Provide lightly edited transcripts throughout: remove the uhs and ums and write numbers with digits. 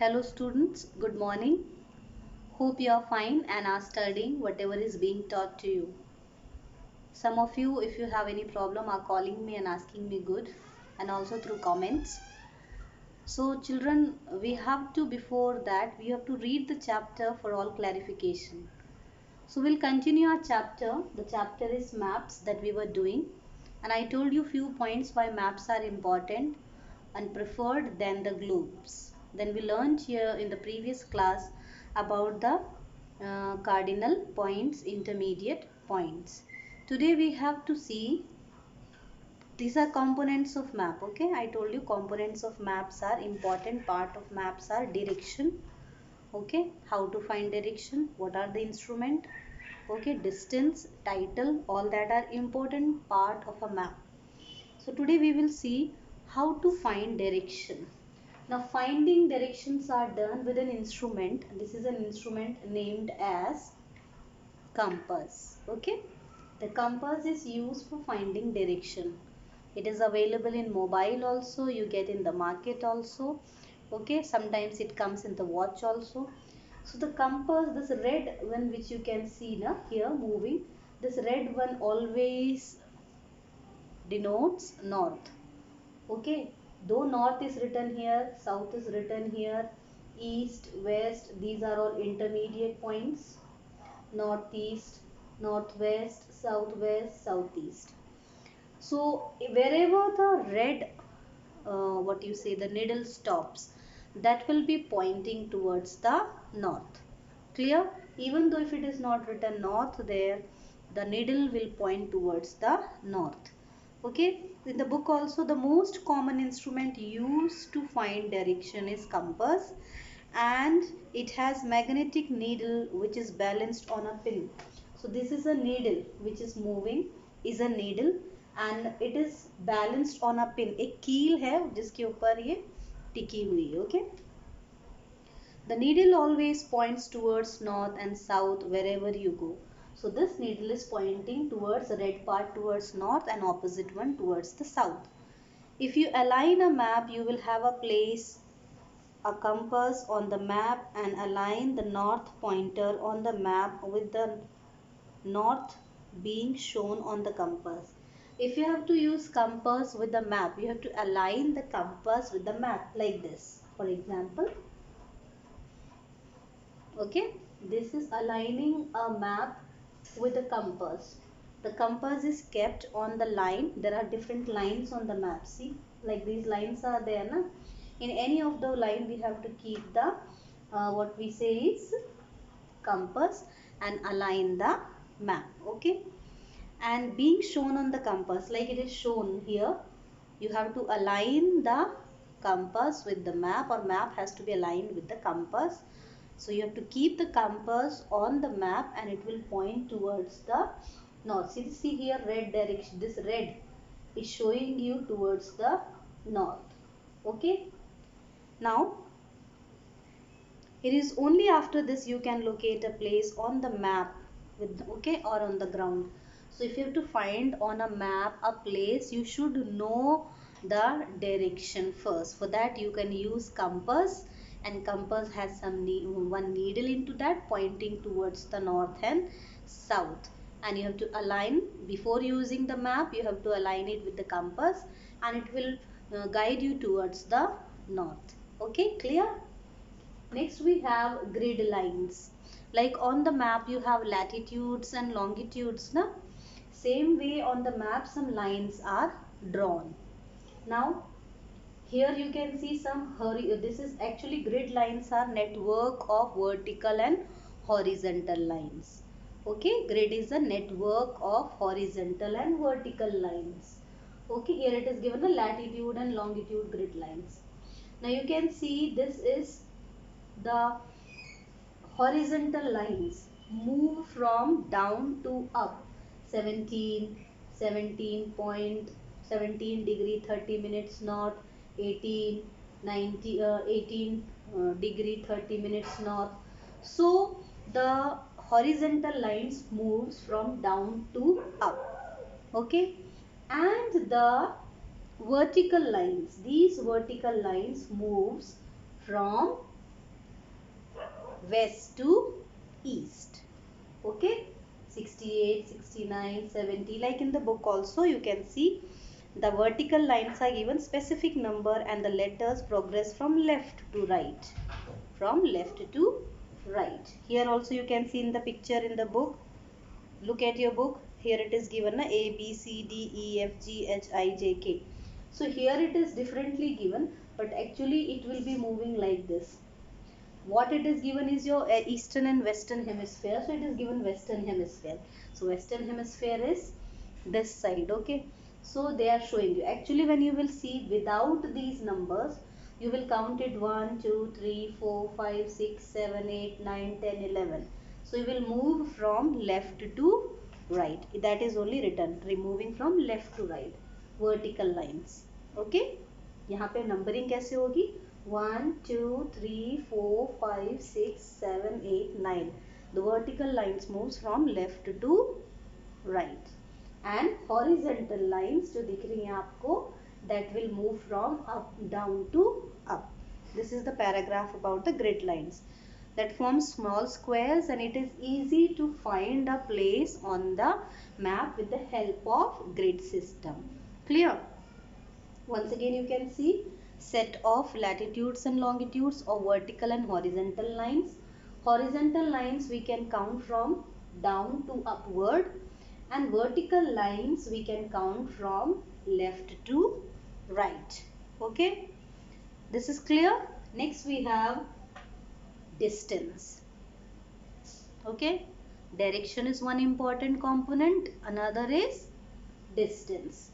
Hello students, good morning. Hope you are fine and are studying whatever is being taught to you. Some of you, if you have any problem, are calling me and asking me good, and also through comments. So children, we have to, before that, we have to read the chapter for all clarification. So we'll continue our chapter. The chapter is maps that we were doing, and I told you few points why maps are important and preferred than the globes. Then we learned here in the previous class about the cardinal points, intermediate points. Today we have to see these are components of map. Okay, I told you components of maps are important. Part of maps are direction. Okay, how to find direction, what are the instrument, okay, distance, title, all that are important part of a map. So today we will see how to find direction. Now finding directions are done with an instrument. This is an instrument named as compass. Okay, the compass is used for finding direction. It is available in mobile also, you get in the market also. Okay, sometimes it comes in the watch also. So the compass, this red one which you can see now here moving, this red one always denotes north. Okay, though north is written here, south is written here, east, west, these are all intermediate points. Northeast, northwest, southwest, southeast. So wherever the red, what you say, the needle stops, that will be pointing towards the north. Clear? Even though if it is not written north there, the needle will point towards the north. Okay, in the book also the most common instrument used to find direction is compass, and it has magnetic needle which is balanced on a pin. So this is a needle which is moving, is a needle, and it is balanced on a pin. एक कील है जिसके ऊपर ये टिकी हुई है. Okay, the needle always points towards north and south wherever you go. So this needle is pointing towards the red part towards north and opposite one towards the south. If you align a map, you will have a place, a compass on the map, and align the north pointer on the map with the north being shown on the compass. If you have to use compass with the map, you have to align the compass with the map like this. For example, okay, this is aligning a map with a compass. The compass is kept on the line. There are different lines on the map. See, like these lines are there, na? In any of the line we have to keep the what we say is compass and align the map. Okay, and being shown on the compass like it is shown here, you have to align the compass with the map, or map has to be aligned with the compass. So you have to keep the compass on the map and it will point towards the north. See here, red direction, this red is showing you towards the north. Okay, now it is only after this you can locate a place on the map with, okay, or on the ground. So if you have to find on a map a place, you should know the direction first. For that you can use compass, and compass has one needle into that pointing towards the north and south, and you have to align before using the map. You have to align it with the compass and it will guide you towards the north. Okay, clear? Next we have grid lines. Like on the map you have latitudes and longitudes, na? Same way on the map some lines are drawn. Now here you can see some this is actually grid lines are network of vertical and horizontal lines. Okay, grid is a network of horizontal and vertical lines. Okay, here it is given a latitude and longitude grid lines. Now you can see this is the horizontal lines move from down to up. 17, 17 degree 30 minutes north, 18, 90, 18 degree 30 minutes north. So the horizontal lines moves from down to up. Okay, and the vertical lines, these vertical lines moves from west to east. Okay, 68, 69, 70, like in the book also you can see the vertical lines are given specific number and the letters progress from left to right. From left to right. Here also you can see in the picture in the book. Look at your book. Here it is given A, B, C, D, E, F, G, H, I, J, K. So here it is differently given, but actually it will be moving like this. What it is given is your eastern and western hemisphere, so it is given western hemisphere. So western hemisphere is this side. Okay, so they are showing you. Actually when you will see without these numbers, you will count it 1 2 3 4 5 6 7 8 9 10 11. So you will move from left to right. That is only written, removing from left to right, vertical lines. Okay, यहाँ पे numbering कैसे होगी? 1 2 3 4 5 6 7 8 9. The vertical lines moves from left to right, and horizontal lines जो दिख रही हैं आपको, that will move from up down to up. This is the paragraph about the grid lines that form small squares, and it is easy to find a place on the map with the help of grid system. Clear? Once again you can see set of latitudes and longitudes or vertical and horizontal lines. Horizontal lines we can count from down to upward, and vertical lines we can count from left to right. Okay, this is clear. Next we have distance. Okay, direction is one important component, another is distance.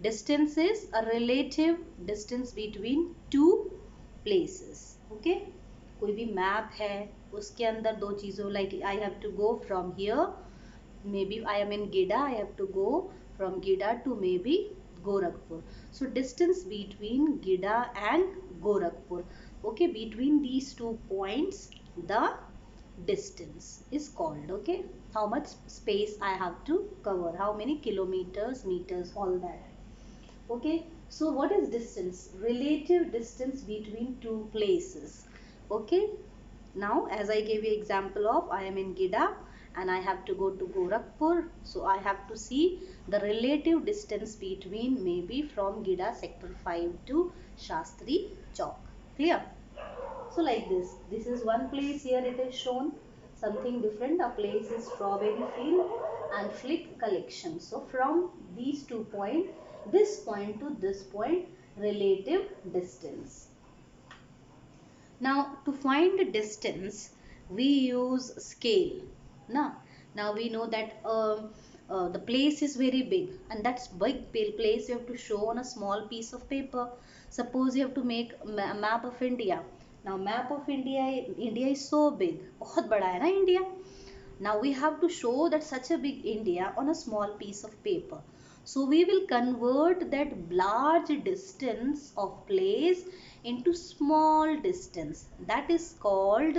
Distance is a relative distance between two places. Okay, कोई भी map है उसके अंदर दो चीज़ों, like I have to go from here, maybe I am in Gida, I have to go from Gida to maybe Gorakhpur. So distance between Gida and Gorakhpur. Okay, between these two points the distance is called. Okay, how much space I have to cover, how many kilometers, meters, all that. Okay, so what is distance? Relative distance between two places. Okay, now as I gave you example of, I am in Gida and I have to go to Gorakhpur, so I have to see the relative distance between maybe from Gida sector 5 to Shastri Chowk. Clear? So like this is one place. Here it is shown something different. A place is strawberry field and flick collection. So from these 2 points, this point to this point, relative distance. Now to find the distance, we use scale. Now we know that the place is very big, and that's big place you have to show on a small piece of paper. Suppose you have to make a map of India. Now map of India is so big, बहुत बड़ा है ना India. Now we have to show that such a big India on a small piece of paper. So we will convert that large distance of place into small distance. That is called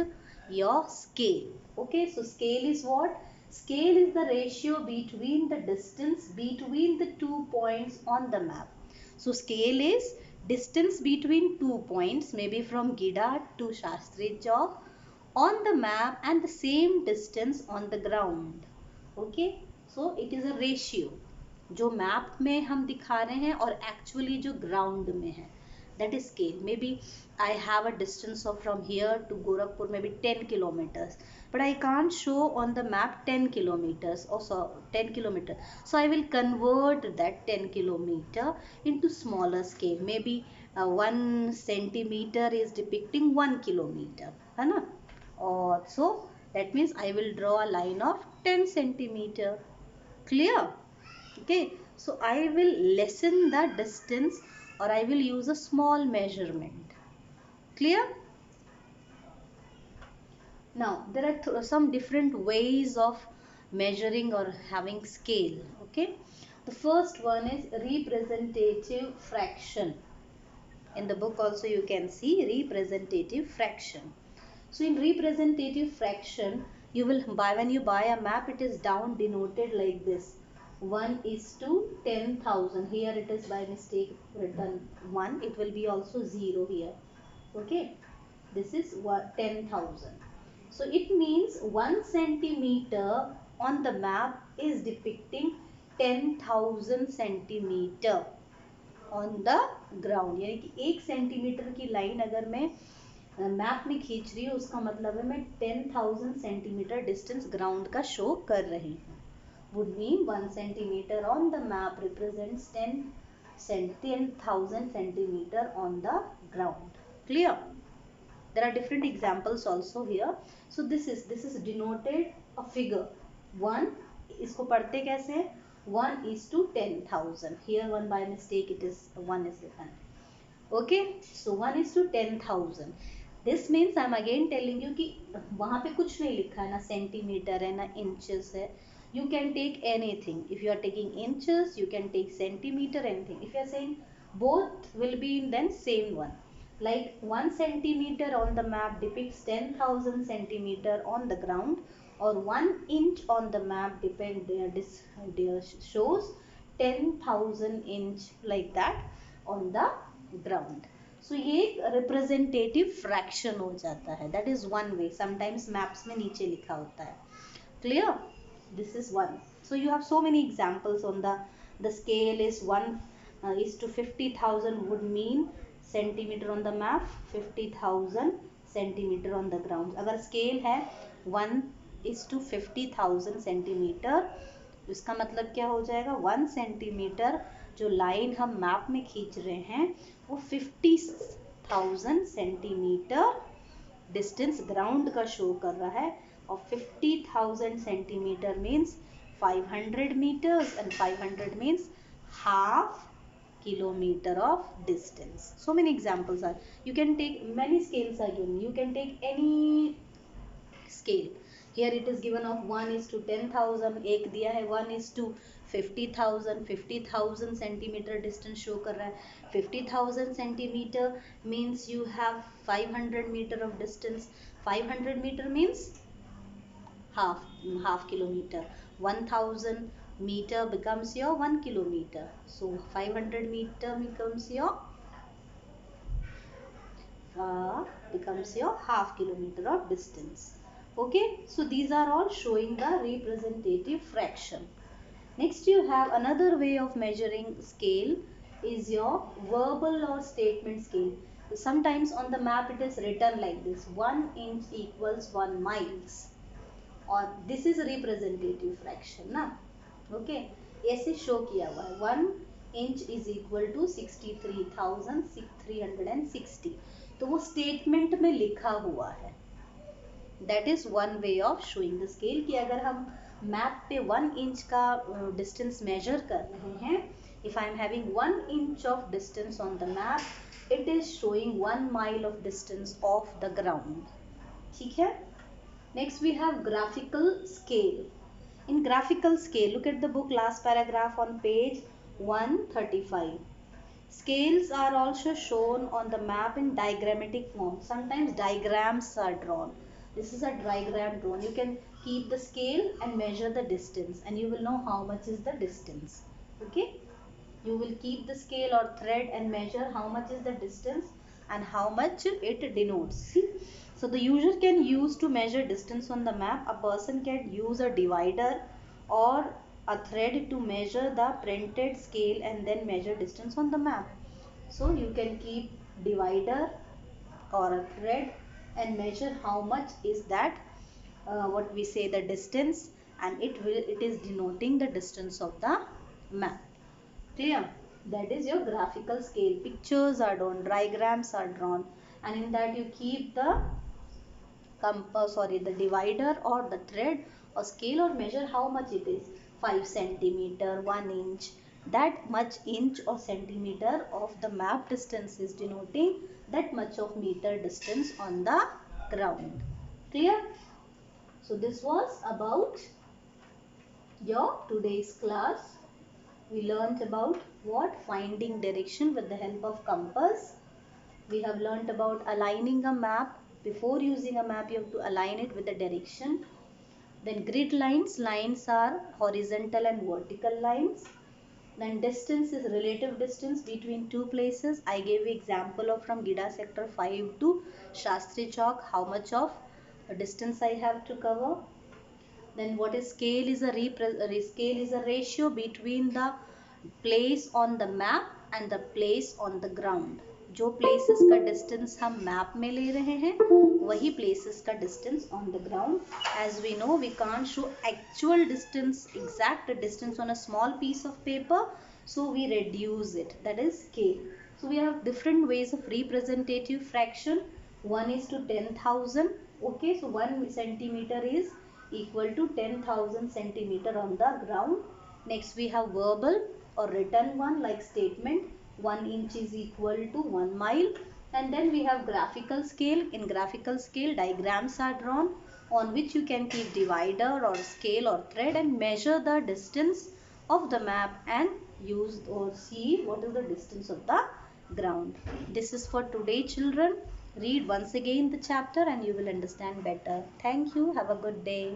your scale. Okay, so scale is what? Scale is the ratio between the distance between the 2 points on the map. So scale is distance between 2 points, maybe from Gida to Shastri Chowk on the map, and the same distance on the ground. Okay, so it is a ratio जो map में हम दिखा रहे हैं और actually जो ground में है, that is scale. Maybe I have a distance of from here to Gorakhpur maybe 10 kilometers, but I can't show on the map 10 kilometers or so 10 kilometer. So I will convert that 10 kilometer into smaller scale. Maybe 1 centimeter is depicting 1 kilometer, है ना? Or so that means I will draw a line of 10 centimeter. Clear? Okay, so I will lessen the distance, or I will use a small measurement. Clear? Now there are some different ways of measuring or having scale. Okay, the first one is representative fraction. In the book also you can see representative fraction. So in representative fraction, you will buy, when you buy a map, it is down denoted like this: 1 is to 10,000. Here it is by mistake written 1. It will be also 0 here. Okay, this is 10,000. So it means 1 centimeter on the map is depicting 10,000 centimeter on the ground. यानी कि 1 centimetre की line अगर मैं map में खींच रही हूँ उसका मतलब है मैं 10,000 सेंटीमीटर डिस्टेंस ग्राउंड का शो कर रही हूँ. Would mean 1 centimeter on the map represents 10,000 centimeter on the ground. Clear? There are different examples also here. So this is denoted a figure. 1 इसको पढ़ते कैसे हैं? 1 is to 10,000. Here 1 by mistake it is 1 is written. Okay, so 1 is to 10,000. This means I am again telling you कि वहाँ पे कुछ नहीं लिखा है, ना सेंटीमीटर है ना इंचेस है. You can take anything. If you are taking inches, you can take centimeter, anything. If you are saying both will be in then same one. Like 1 centimeter on the map depicts 10,000 centimeter on the ground, or 1 inch on the map shows 10,000 inch like that on the ground. So ये representative fraction हो जाता है. That is one way. Sometimes maps में नीचे लिखा होता है. Clear? This is one. So you have so many examples on the scale is 1 is to 50,000 would mean centimeter on the map, 50,000 centimeter on the ground. अगर scale है 1 is to 50,000 centimeter, इसका मतलब क्या हो जाएगा? 1 सेंटीमीटर जो line हम map में खींच रहे हैं वो 50,000 सेंटीमीटर डिस्टेंस ग्राउंड का शो कर रहा है. और 50,000 centimeter means 500 meters, and 500 means half kilometer of distance. So many examples are. You can take many scales again. You can take any scale. Here it is given of 1 is to 10,000. एक दिया है 1 is to 50,000. 50,000 centimeter distance show कर रहा है. 50,000 centimeter means you have 500 meter of distance. 500 meter means half kilometer. 1,000 meter becomes your 1 kilometer. So 500 meter becomes your half kilometer of distance. Okay, so these are all showing the representative fraction. Next you have another way of measuring scale is your verbal or statement scale. Sometimes on the map it is written like this: 1 inch equals 1 miles. और this is representative fraction ना. Okay, ऐसे show किया हुआ है 1 inch is equal to 63,360. तो वो statement में लिखा हुआ है. That is one way of showing the scale कि अगर हम मैप पे 1 इंच का डिस्टेंस मेजर कर रहे हैं, if I am having 1 inch of distance on the map, it is showing 1 mile of distance of the ground. ठीक है. Next we have graphical scale. In graphical scale, look at the book last paragraph on page 135. Scales are also shown on the map in diagrammatic form. Sometimes diagrams are drawn. This is a diagram drawn. You can keep the scale and measure the distance, and you will know how much is the distance. Okay? You will keep the scale or thread and measure how much is the distance and how much it denotes. See? So the user can use to measure distance on the map. A person can use a divider or a thread to measure the printed scale and then measure distance on the map. So you can keep divider or a thread and measure how much is that what we say the distance, and it is denoting the distance of the map. Clear? That is your graphical scale. Pictures are drawn, diagrams are drawn, and in that you keep the the divider or the thread or scale or measure how much it is. 5 centimeter, 1 inch, that much inch or centimeter of the map distance is denoting that much of meter distance on the ground. Clear? So this was about your today's class. We learnt about what? Finding direction with the help of compass. We have learnt about aligning a map. Before using a map, you have to align it with the direction. Then grid lines. Lines are horizontal and vertical lines. Then distance is relative distance between two places. I gave you example of from Gida sector 5 to Shastri Chowk, how much of distance I have to cover. Then what is scale? Is a scale is a ratio between the place on the map and the place on the ground. जो places का distance हम map में ले रहे हैं वही places का distance on the ground. As we know, we can't show actual distance, exact distance on a small piece of paper, so we reduce it. That is scale. So we have different ways of representative fraction. One is to 10,000. Okay, so 1 centimeter is equal to 10,000 centimeter on the ground. Next we have verbal or written one, like statement 1 inch is equal to 1 mile. And then we have graphical scale. In graphical scale, diagrams are drawn on which you can keep divider or scale or thread and measure the distance of the map and use or see what is the distance of the ground. This is for today, children. Read once again the chapter and you will understand better. Thank you. Have a good day.